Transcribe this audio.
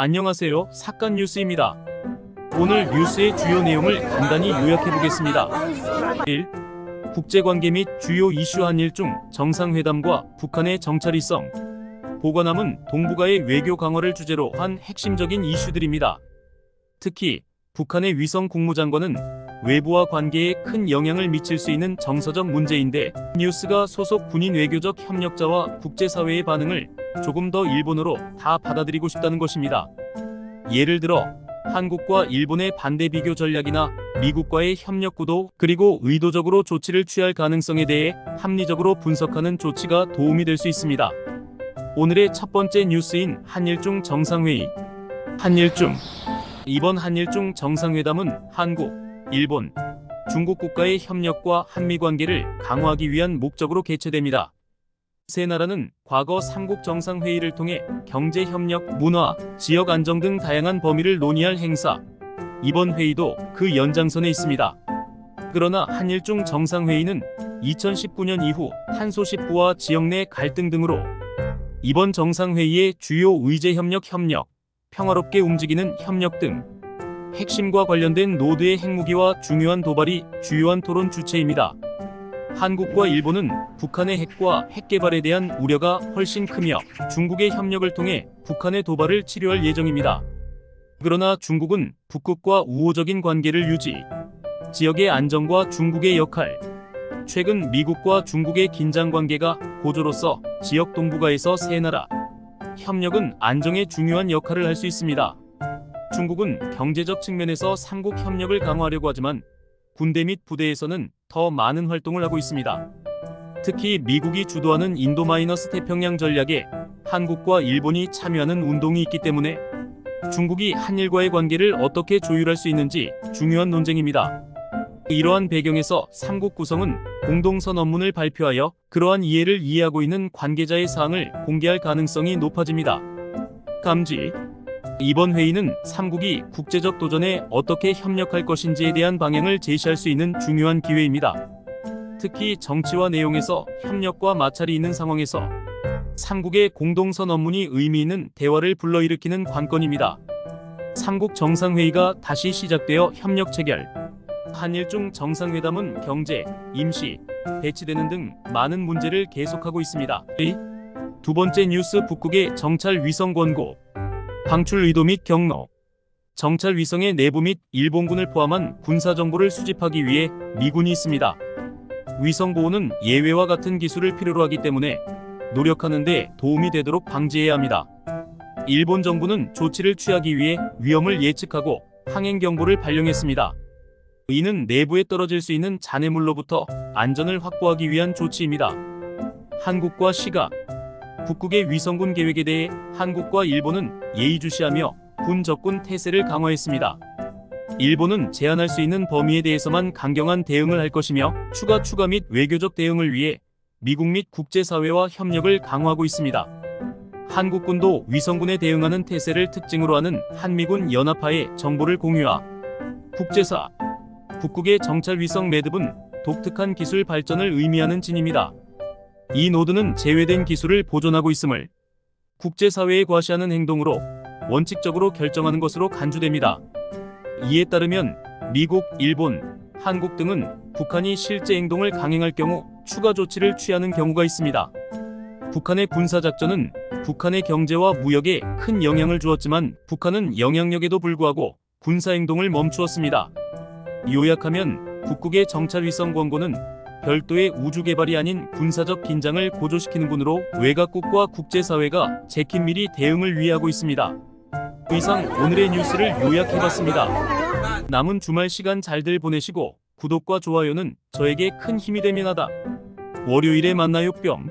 안녕하세요. 삭간 뉴스입니다. 오늘 뉴스의 주요 내용을 간단히 요약해보겠습니다. 1. 국제관계 및 주요 이슈 한일중 정상회담과 북한의 정찰위성 보관함은 동북아의 외교 강화를 주제로 한 핵심적인 이슈들입니다. 특히 북한의 위성 국무장관은 외부와 관계에 큰 영향을 미칠 수 있는 정서적 문제인데 뉴스가 소속 군인 외교적 협력자와 국제사회의 반응을 조금 더 일본어로 다 받아들이고 싶다는 것입니다. 예를 들어 한국과 일본의 반대 비교 전략이나 미국과의 협력 구도 그리고 의도적으로 조치를 취할 가능성에 대해 합리적으로 분석하는 조치가 도움이 될 수 있습니다. 오늘의 첫 번째 뉴스인 한일중 정상회의. 한일중 이번 한일중 정상회담은 한국, 일본, 중국 국가의 협력과 한미관계를 강화하기 위한 목적으로 개최됩니다. 세 나라는 과거 삼국 정상회의를 통해 경제협력, 문화, 지역 안정 등 다양한 범위를 논의할 행사. 이번 회의도 그 연장선에 있습니다. 그러나 한일중 정상회의는 2019년 이후 탄소 19와 지역 내 갈등 등으로 이번 정상회의의 주요 의제협력, 평화롭게 움직이는 협력 등 핵심과 관련된 노드의 핵무기와 중요한 도발이 주요한 토론 주체입니다. 한국과 일본은 북한의 핵과 핵개발에 대한 우려가 훨씬 크며 중국의 협력을 통해 북한의 도발을 치료할 예정입니다. 그러나 중국은 북극과 우호적인 관계를 유지, 지역의 안정과 중국의 역할, 최근 미국과 중국의 긴장 관계가 고조로서 지역 동북아에서 세 나라 협력은 안정에 중요한 역할을 할 수 있습니다. 중국은 경제적 측면에서 삼국 협력을 강화하려고 하지만 군대 및 부대에서는 더 많은 활동을 하고 있습니다. 특히 미국이 주도하는 인도-마이너스 태평양 전략에 한국과 일본이 참여하는 운동이 있기 때문에 중국이 한일과의 관계를 어떻게 조율할 수 있는지 중요한 논쟁입니다. 이러한 배경에서 삼국 구성은 공동선언문을 발표하여 그러한 이해를 이해하고 있는 관계자의 사항을 공개할 가능성이 높아집니다. 감지 이번 회의는 삼국이 국제적 도전에 어떻게 협력할 것인지에 대한 방향을 제시할 수 있는 중요한 기회입니다. 특히 정치와 내용에서 협력과 마찰이 있는 상황에서 삼국의 공동선언문이 의미 있는 대화를 불러일으키는 관건입니다. 삼국 정상회의가 다시 시작되어 협력 체결, 한일중 정상회담은 경제, 임시, 배치되는 등 많은 문제를 계속하고 있습니다. 두 번째 뉴스 북극의 정찰 위성 권고, 방출 의도 및 경로. 정찰 위성의 내부 및 일본군을 포함한 군사 정보를 수집하기 위해 미군이 있습니다. 위성 보호는 예외와 같은 기술을 필요로 하기 때문에 노력하는 데 도움이 되도록 방지해야 합니다. 일본 정부는 조치를 취하기 위해 위험을 예측하고 항행 경보를 발령했습니다. 이는 내부에 떨어질 수 있는 잔해물로부터 안전을 확보하기 위한 조치입니다. 한국과 시각 북극의 위성군 계획에 대해 한국과 일본은 예의주시하며 군 적군 태세를 강화했습니다. 일본은 제한할 수 있는 범위에 대해서만 강경한 대응을 할 것이며 추가 및 외교적 대응을 위해 미국 및 국제사회와 협력을 강화하고 있습니다. 한국군도 위성군에 대응하는 태세를 특징으로 하는 한미군 연합하에 정보를 공유하 국제사 북극의 정찰 위성 매듭은 독특한 기술 발전을 의미하는 진입니다. 이 노드는 제외된 기술을 보존하고 있음을 국제사회에 과시하는 행동으로 원칙적으로 결정하는 것으로 간주됩니다. 이에 따르면 미국, 일본, 한국 등은 북한이 실제 행동을 강행할 경우 추가 조치를 취하는 경우가 있습니다. 북한의 군사작전은 북한의 경제와 무역에 큰 영향을 주었지만 북한은 영향력에도 불구하고 군사행동을 멈추었습니다. 요약하면 북극의 정찰위성 권고는 별도의 우주 개발이 아닌 군사적 긴장을 고조시키는 군으로 외곽국과 국제사회가 제긴밀히 대응을 위하고 있습니다. 이상 오늘의 뉴스를 요약해봤습니다. 남은 주말 시간 잘들 보내시고 구독과 좋아요는 저에게 큰 힘이 되면 하다. 월요일에 만나요 뿅.